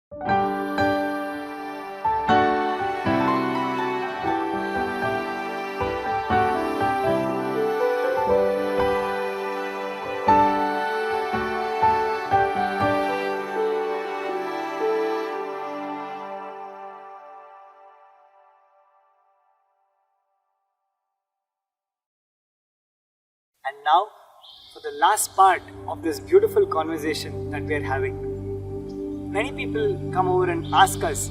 And now, for the last part of this beautiful conversation that we are having. Many people come over and ask us,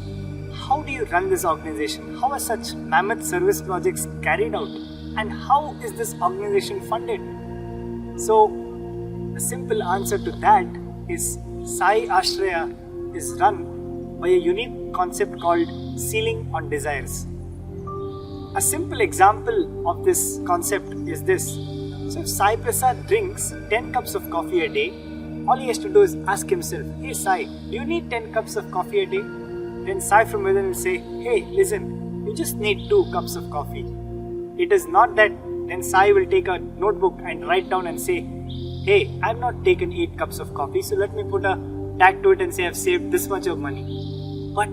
how do you run this organization? How are such mammoth service projects carried out? And how is this organization funded? So, the simple answer to that is Sai Aashraya is run by a unique concept called ceiling on desires. A simple example of this concept is this. So if Sai Prasad drinks 10 cups of coffee a day, all he has to do is ask himself, hey Sai, do you need 10 cups of coffee a day? Then Sai from within will say, hey, listen, you just need 2 cups of coffee. It is not that then Sai will take a notebook and write down and say, hey, I have not taken 8 cups of coffee, so let me put a tag to it and say I have saved this much of money. But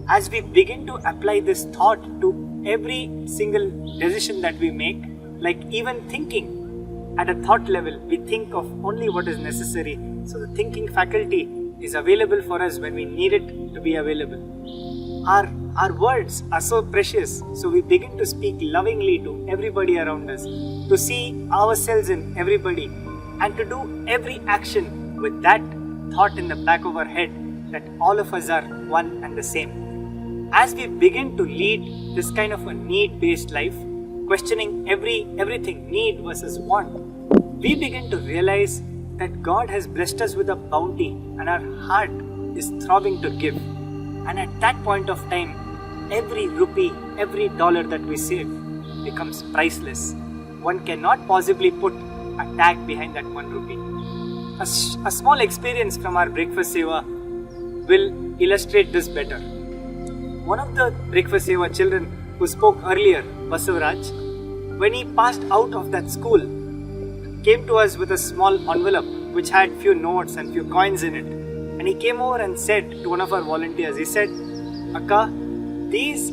as we begin to apply this thought to every single decision that we make, like even thinking at a thought level, we think of only what is necessary. So the thinking faculty is available for us when we need it to be available. Our words are so precious, so we begin to speak lovingly to everybody around us, to see ourselves in everybody, and to do every action with that thought in the back of our head that all of us are one and the same. As we begin to lead this kind of a need-based life, questioning everything, need versus want, we begin to realize that God has blessed us with a bounty and our heart is throbbing to give. And at that point of time, every rupee, every dollar that we save becomes priceless. One cannot possibly put a tag behind that 1 rupee. A small experience from our breakfast seva will illustrate this better. One of the breakfast seva children who spoke earlier, Basavaraj, when he passed out of that school, came to us with a small envelope which had few notes and few coins in it. And he came over and said to one of our volunteers, he said, Akka, this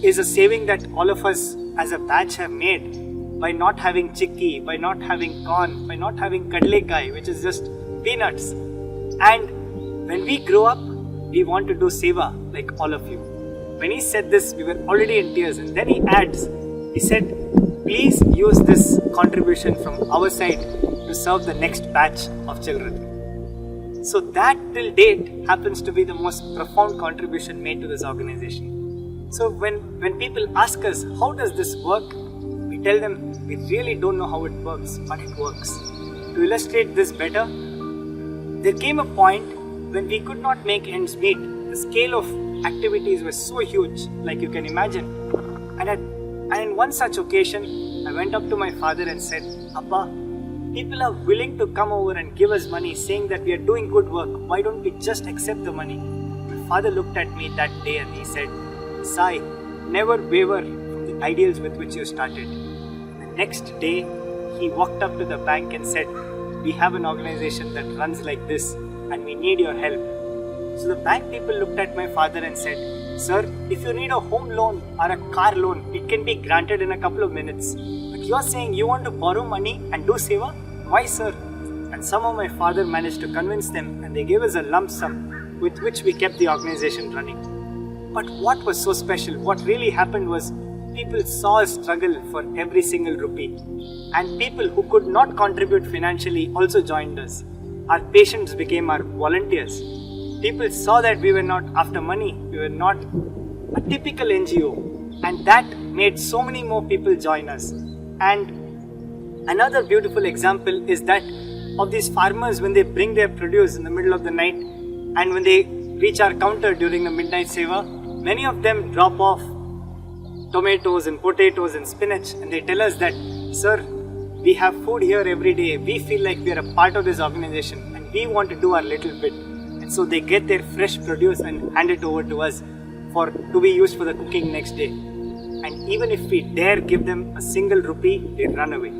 is a saving that all of us as a batch have made by not having chikki, by not having corn, by not having kadlekai, which is just peanuts. And when we grow up, we want to do seva like all of you. When he said this, we were already in tears, and then he adds, he said, please use this contribution from our side to serve the next batch of children. So that till date happens to be the most profound contribution made to this organization. So when people ask us, how does this work? We tell them, we really don't know how it works, but it works. To illustrate this better, there came a point when we could not make ends meet. The scale of activities were so huge, like you can imagine. And in one such occasion, I went up to my father and said, Appa, people are willing to come over and give us money saying that we are doing good work. Why don't we just accept the money? My father looked at me that day and he said, Sai, never waver from the ideals with which you started. And the next day, he walked up to the bank and said, we have an organization that runs like this and we need your help. So the bank people looked at my father and said, sir, if you need a home loan or a car loan, it can be granted in a couple of minutes. But you're saying you want to borrow money and do seva? Why, sir? And somehow my father managed to convince them and they gave us a lump sum with which we kept the organization running. But what was so special? What really happened was people saw us struggle for every single rupee. And people who could not contribute financially also joined us. Our patients became our volunteers. People saw that we were not after money, we were not a typical NGO, and that made so many more people join us. And another beautiful example is that of these farmers when they bring their produce in the middle of the night and when they reach our counter during the midnight seva, many of them drop off tomatoes and potatoes and spinach and they tell us that, sir, we have food here every day, we feel like we are a part of this organization and we want to do our little bit. So they get their fresh produce and hand it over to us to be used for the cooking next day. And even if we dare give them a single rupee, they run away.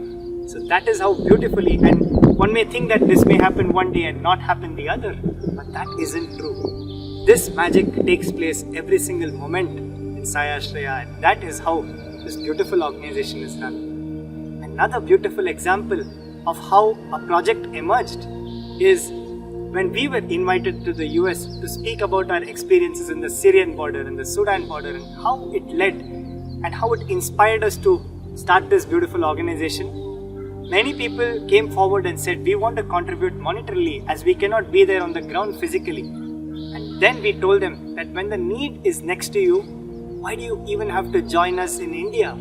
So that is how beautifully, and one One may think that this may happen one day and not happen the other, but that isn't true. This magic takes place every single moment in Sai Aashraya, and that is how this beautiful organization is run. Another beautiful example of how a project emerged is when we were invited to the US to speak about our experiences in the Syrian border and the Sudan border, and how it led and how it inspired us to start this beautiful organization. Many people came forward and said, we want to contribute monetarily as we cannot be there on the ground physically. And then we told them that when the need is next to you, why do you even have to join us in India?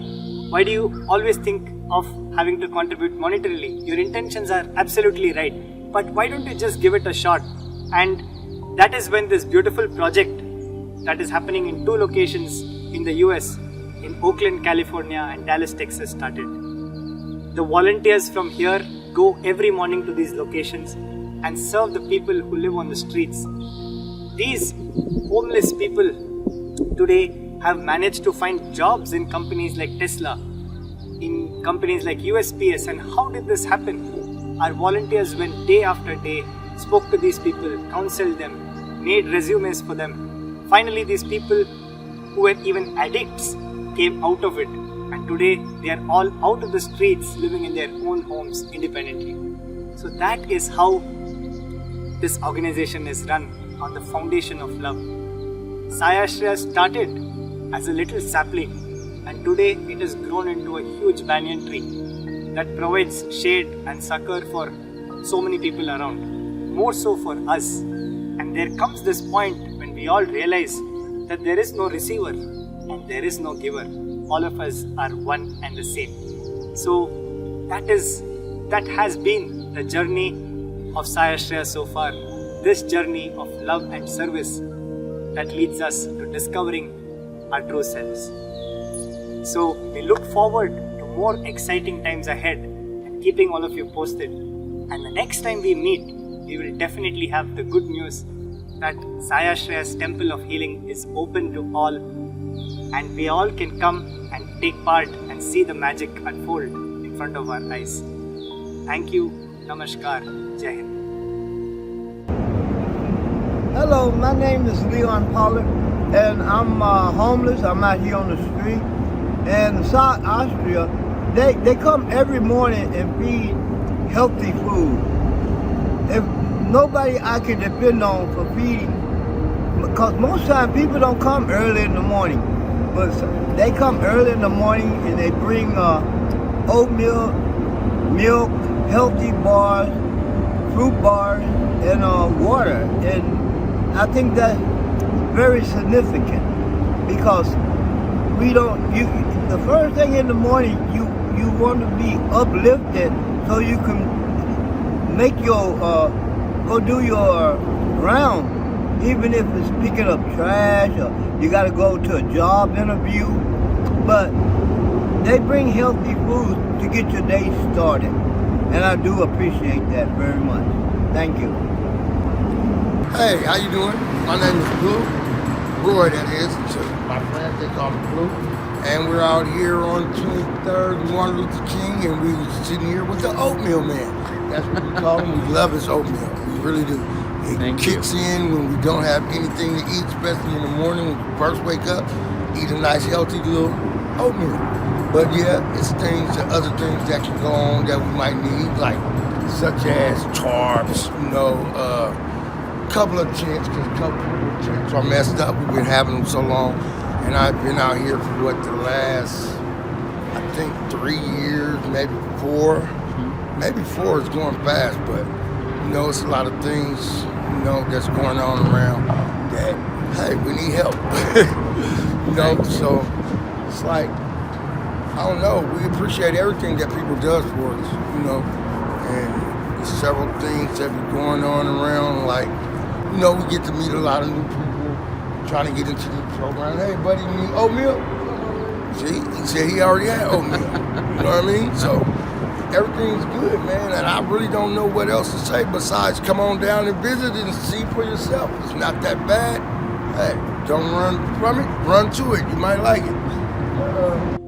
Why do you always think of having to contribute monetarily? Your intentions are absolutely right, but why don't you just give it a shot? And that is when this beautiful project that is happening in 2 locations in the US, in Oakland, California and Dallas, Texas started. The volunteers from here go every morning to these locations and serve the people who live on the streets. These homeless people today have managed to find jobs in companies like Tesla, in companies like USPS. And how did this happen? Our volunteers went day after day, spoke to these people, counseled them, made resumes for them. Finally, these people who were even addicts came out of it. And today they are all out of the streets, living in their own homes independently. So that is how this organization is run, on the foundation of love. Sai Aashraya started as a little sapling, and today it has grown into a huge banyan tree that provides shade and succor for so many people around, more so for us. And there comes this point when we all realize that there is no receiver and there is no giver. All of us are one and the same. So that has been the journey of Sai Aashraya so far. This journey of love and service that leads us to discovering our true selves. So we look forward to more exciting times ahead and keeping all of you posted. And the next time we meet, we will definitely have the good news that Sai Aashraya's Temple of Healing is open to all, and we all can come and take part and see the magic unfold in front of our eyes. Thank you. Namaskar. Jai Hind. Hello, my name is Leon Pollard, and I'm homeless. I'm out here on the street. And Sai Aashraya, they come every morning and feed healthy food. If nobody I can depend on for feeding, because most times people don't come early in the morning, but they come early in the morning and they bring oatmeal, milk, healthy bars, fruit bars, and water. And I think that's very significant, because the first thing in the morning you want to be uplifted so you can make your go do your round, even if it's picking up trash or you got to go to a job interview. But they bring healthy food to get your day started, and I do appreciate that very much. Thank you. Hey, how you doing? My name is Blue. Roy, that is. So my friends, they call me Blue. And we're out here on 23rd, Martin Luther King, and we're sitting here with the oatmeal man. That's what we call him. We love his oatmeal. We really do. It kicks in when we don't have anything to eat, especially in the morning when we first wake up. Eat a nice, healthy little oatmeal. But yeah, it's other things that can go on that we might need, like such as carbs, couple of checks, because a couple of checks are messed up. We've been having them so long, and I've been out here for the last, I think 3 years, maybe 4. Maybe 4 is going fast, but it's a lot of things, that's going on around that, hey, we need help. So it's like, I don't know, we appreciate everything that people does for us, and there's several things that be going on around, like, we get to meet a lot of new people trying to get into the program. Hey, buddy, you need oatmeal? See, he said he already had oatmeal. You know what I mean? So everything's good, man. And I really don't know what else to say besides come on down and visit and see for yourself. It's not that bad. Hey, don't run from it. Run to it. You might like it.